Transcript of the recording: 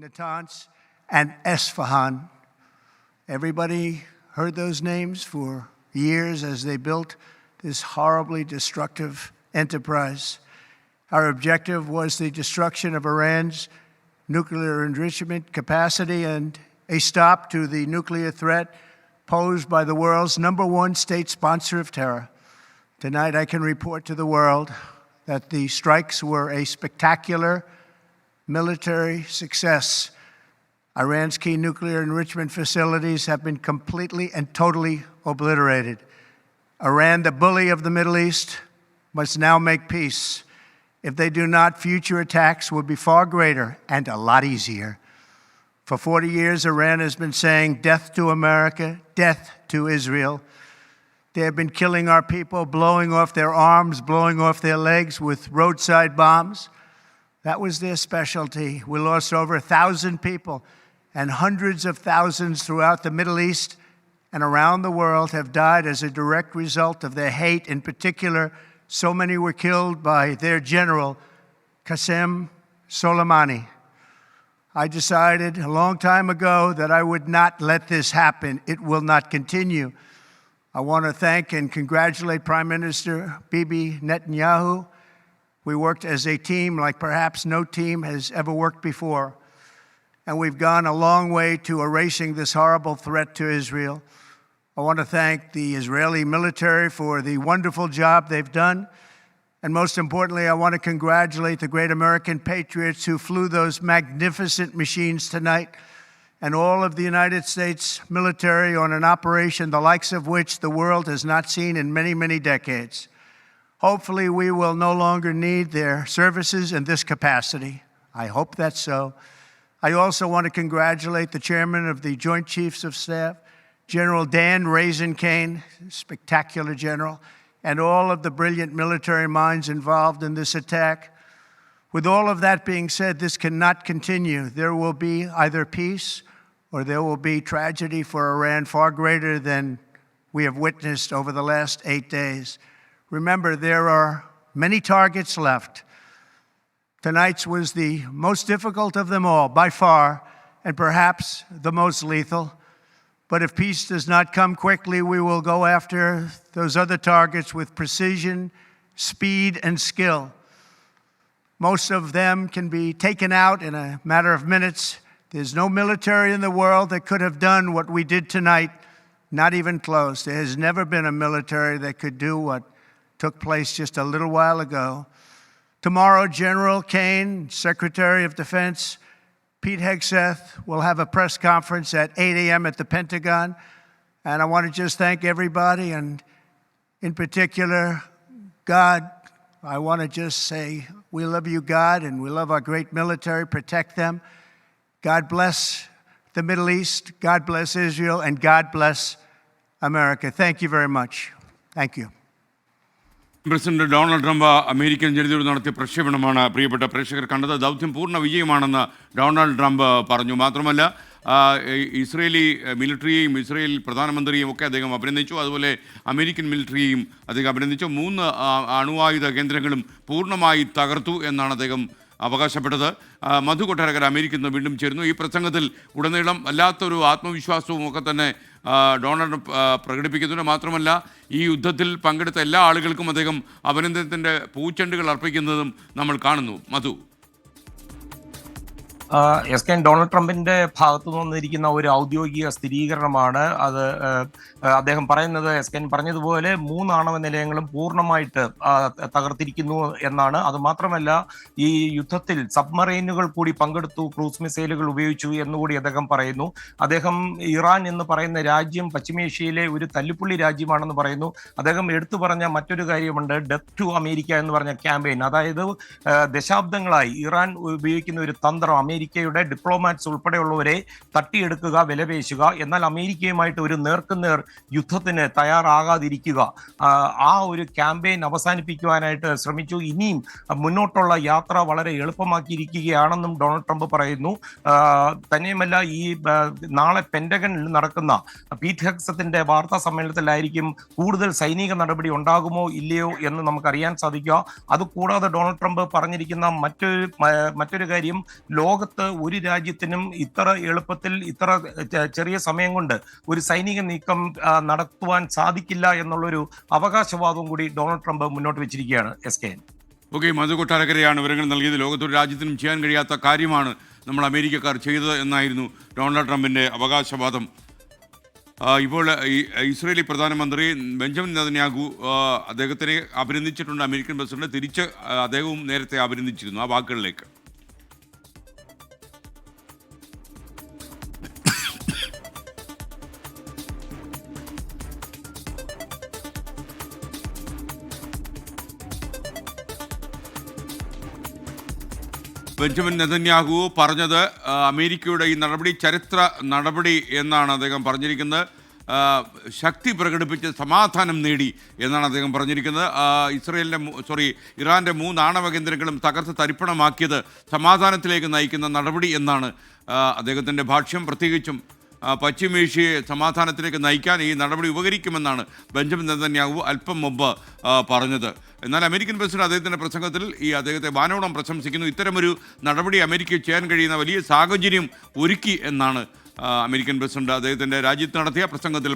Natanz, and Esfahan. Everybody heard those names for years as they built this horribly destructive enterprise. Our objective was the destruction of Iran's nuclear enrichment capacity and a stop to the nuclear threat posed by the world's #1 state sponsor of terror. Tonight, I can report to the world that the strikes were a spectacular military success. Iran's key nuclear enrichment facilities have been completely and totally obliterated. Iran, the bully of the Middle East, must now make peace. If they do not, future attacks will be far greater and a lot easier. For 40 years, Iran has been saying death to America, death to Israel. They have been killing our people, blowing off their arms, blowing off their legs with roadside bombs. That was their specialty. We lost over 1,000 people, and hundreds of thousands throughout the Middle East and around the world have died as a direct result of their hate. In particular, so many were killed by their general, Qasem Soleimani. I decided a long time ago that I would not let this happen. It will not continue. I want to thank and congratulate Prime Minister Bibi Netanyahu. We worked as a team like perhaps no team has ever worked before. And we've gone a long way to erasing this horrible threat to Israel. I want to thank the Israeli military for the wonderful job they've done. And most importantly, I want to congratulate the great American patriots who flew those magnificent machines tonight, and all of the United States military on an operation the likes of which the world has not seen in many, many decades. Hopefully, we will no longer need their services in this capacity. I hope that's so. I also want to congratulate the chairman of the Joint Chiefs of Staff, General Dan Raisin Kane, spectacular general, and all of the brilliant military minds involved in this attack. With all of that being said, this cannot continue. There will be either peace or there will be tragedy for Iran far greater than we have witnessed over the last 8 days. Remember, there are many targets left. Tonight's was the most difficult of them all, by far, and perhaps the most lethal. But if peace does not come quickly, we will go after those other targets with precision, speed, and skill. Most of them can be taken out in a matter of minutes. There's no military in the world that could have done what we did tonight, not even close. There has never been a military that could do what took place just a little while ago. Tomorrow, General Kane, Secretary of Defense, Pete Hegseth will have a press conference at 8 a.m. at the Pentagon. And I want to just thank everybody, and in particular, God. I want to just say, we love you, God, and we love our great military. Protect them. God bless the Middle East. God bless Israel. And God bless America. Thank you very much. Thank you. President Donald Trump American ജനതയോട് നടത്തിയ പ്രക്ഷേപണമാണ് പ്രിയപ്പെട്ട പ്രേക്ഷകർ കണ്ടത്. ദൗത്യം പൂർണ്ണ വിജയമാണെന്ന് Donald Trump പറഞ്ഞു. മാത്രമല്ല, Israeli മിലിറ്ററിയെയും Israel പ്രധാനമന്ത്രിയും ഒക്കെ അദ്ദേഹം അഭിനന്ദിച്ചു. അതുപോലെ അമേരിക്കൻ മിലിറ്ററിയെയും അദ്ദേഹം അഭിനന്ദിച്ചു. 3 അണുവായുധ കേന്ദ്രങ്ങളും പൂർണ്ണമായി തകർത്തു എന്നാണ് അദ്ദേഹം അവകാശപ്പെട്ടത്. മധു കൊട്ടാരക്കര അമേരിക്കയിൽ നിന്ന് വീണ്ടും ചേരുന്നു. ഈ പ്രസംഗത്തിൽ ഉടനീളം വല്ലാത്തൊരു ആത്മവിശ്വാസവും ഒക്കെ തന്നെ ഡൊണാൾഡ് പ്രകടിപ്പിക്കുന്നുണ്ട്. മാത്രമല്ല, ഈ യുദ്ധത്തിൽ പങ്കെടുത്ത എല്ലാ ആളുകൾക്കും അദ്ദേഹം അഭിനന്ദനത്തിൻ്റെ പൂച്ചെണ്ടുകൾ അർപ്പിക്കുന്നതും നമ്മൾ കാണുന്നു. മധു. എസ് കെ ഡൊണാൾഡ് ട്രംപിന്റെ ഭാഗത്തു നിന്നിരിക്കുന്ന ഒരു ഔദ്യോഗിക സ്ഥിരീകരണമാണ് അത്. അദ്ദേഹം പറയുന്നത്, എസ് കെ പറഞ്ഞതുപോലെ 3 ആണവ നിലയങ്ങളും പൂർണ്ണമായിട്ട് തകർത്തിരിക്കുന്നു എന്നാണ്. അത് മാത്രമല്ല, ഈ യുദ്ധത്തിൽ സബ്മറൈനുകൾ കൂടി പങ്കെടുത്തു, ക്രൂസ് മിസൈലുകൾ ഉപയോഗിച്ചു എന്നുകൂടി അദ്ദേഹം പറയുന്നു. അദ്ദേഹം ഇറാൻ എന്ന് പറയുന്ന രാജ്യം പശ്ചിമേഷ്യയിലെ ഒരു തല്ലുപുള്ളി രാജ്യമാണെന്ന് പറയുന്നു. അദ്ദേഹം എടുത്തു പറഞ്ഞ മറ്റൊരു കാര്യമുണ്ട്, ഡെത്ത് ടു അമേരിക്ക എന്ന് പറഞ്ഞ ക്യാമ്പയിൻ. അതായത് ദശാബ്ദങ്ങളായി ഇറാൻ ഉപയോഗിക്കുന്ന ഒരു തന്ത്രം, അമേരിക്കയുടെ ഡിപ്ലോമാറ്റ്സ് ഉൾപ്പെടെയുള്ളവരെ തട്ടിയെടുക്കുക, വിലപേശുക, എന്നാൽ അമേരിക്കയുമായിട്ട് ഒരു നേർക്കുനേർ യുദ്ധത്തിന് തയ്യാറാകാതിരിക്കുക. ആ ഒരു ക്യാമ്പയിൻ അവസാനിപ്പിക്കുവാനായിട്ട് ശ്രമിച്ചു. ഇനിയും മുന്നോട്ടുള്ള യാത്ര വളരെ എളുപ്പമാക്കിയിരിക്കുകയാണെന്നും ഡൊണാൾഡ് ട്രംപ് പറയുന്നു. തന്നെയുമല്ല, ഈ നാളെ പെന്റഗണിൽ നടക്കുന്ന പീറ്റ് ഹെഗ്സത്തിന്റെ വാർത്താ സമ്മേളനത്തിലായിരിക്കും കൂടുതൽ സൈനിക നടപടി ഉണ്ടാകുമോ ഇല്ലയോ എന്ന് നമുക്കറിയാൻ സാധിക്കുക. അതുകൂടാതെ ഡൊണാൾഡ് ട്രംപ് പറഞ്ഞിരിക്കുന്ന മറ്റൊരു കാര്യം, ലോകത്തെ ലോകത്ത് ഒരു രാജ്യത്തിനും ഇത്ര എളുപ്പത്തിൽ ഇത്ര ചെറിയ സമയം കൊണ്ട് ഒരു സൈനിക നീക്കം നടത്തുവാൻ സാധിക്കില്ല എന്നുള്ളൊരു അവകാശവാദവും കൂടി ഡൊണാൾഡ് ട്രംപ് മുന്നോട്ട് വെച്ചിരിക്കുകയാണ് SKN. ഓക്കെ, മധു കൊട്ടാരക്കരയാണ് വിവരങ്ങൾ നൽകിയത്. ലോകത്തൊരു രാജ്യത്തിനും ചെയ്യാൻ കഴിയാത്ത കാര്യമാണ് നമ്മൾ അമേരിക്കക്കാർ ചെയ്തത് എന്നായിരുന്നു ഡൊണാൾഡ് ട്രംപിൻ്റെ അവകാശവാദം. ഇപ്പോൾ ഇസ്രയേലി പ്രധാനമന്ത്രി ബെഞ്ചമിൻ നെതന്യാഹു അദ്ദേഹത്തിനെ അഭിനന്ദിച്ചിട്ടുണ്ട്. അമേരിക്കൻ പ്രസിഡന്റ് തിരിച്ച് അദ്ദേഹവും നേരത്തെ അഭിനന്ദിച്ചിരുന്നു. ആ വാക്കുകളിലേക്ക്. ബെഞ്ചമിൻ നെതന്യാഹു പറഞ്ഞത് അമേരിക്കയുടെ ഈ നടപടി ചരിത്ര നടപടി എന്നാണ് അദ്ദേഹം പറഞ്ഞിരിക്കുന്നത്. ശക്തി പ്രകടിപ്പിച്ച് സമാധാനം നേടി എന്നാണ് അദ്ദേഹം പറഞ്ഞിരിക്കുന്നത്. ഇറാൻ്റെ 3 ആണവ കേന്ദ്രങ്ങളും തകർത്ത് തരിപ്പണമാക്കിയത് സമാധാനത്തിലേക്ക് നയിക്കുന്ന നടപടി എന്നാണ് അദ്ദേഹത്തിൻ്റെ ഭാഷ്യം. പ്രത്യേകിച്ചും പശ്ചിമേഷ്യയെ സമാധാനത്തിലേക്ക് നയിക്കാൻ ഈ നടപടി ഉപകരിക്കുമെന്നാണ് ബെഞ്ചമിൻ നെതന്യാഹു അല്പം മുമ്പ് പറഞ്ഞത്. എന്നാൽ അമേരിക്കൻ പ്രസിഡന്റ് അദ്ദേഹത്തിൻ്റെ പ്രസംഗത്തിൽ അദ്ദേഹത്തെ വാനോളം പ്രശംസിക്കുന്നു. ഇത്തരമൊരു നടപടി അമേരിക്കയിൽ ചെയ്യാൻ കഴിയുന്ന വലിയ സാഹചര്യം ഒരുക്കി എന്നാണ് അമേരിക്കൻ പ്രസിഡന്റ് അദ്ദേഹത്തിൻ്റെ രാജ്യത്ത് നടത്തിയ പ്രസംഗത്തിൽ